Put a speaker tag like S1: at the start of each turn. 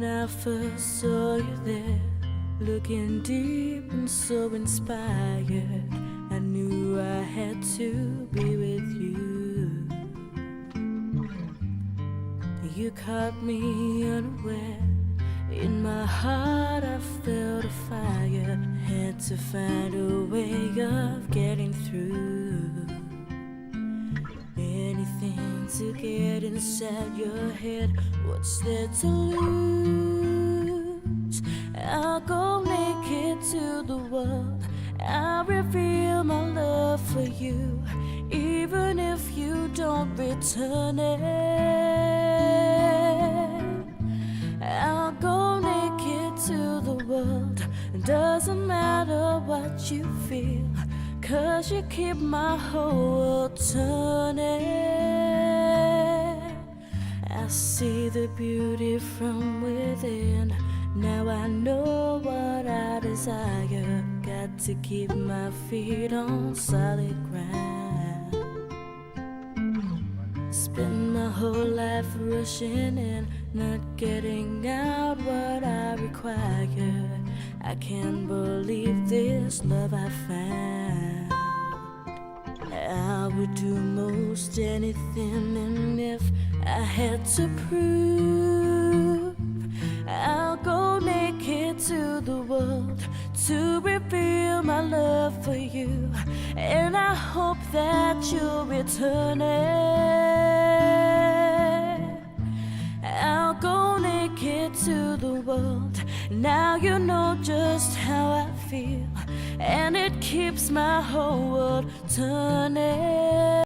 S1: When I first saw you there, looking deep and so inspired, I knew I had to be with you. You caught me unaware. In my heart I felt a fire. Had to find a way of getting through. Anything to get inside your head. What's there to lose? I'll go naked to the world. I'll reveal my love for you, even if you don't return it. I'll go naked to the world. Doesn't matter what you feel, 'cause you keep my whole world turning. I see the beauty from within. Now I know what I desire. Got to keep my feet on solid ground. Spend my whole life rushing in, not getting out what I require. I can't believe this love I found. I would do most anything, and if I had to prove, I'll go naked to the world to reveal my love for you, and I hope that you'll return it. I'll go naked to the world. Now you know just how I feel, and it keeps my whole world turning.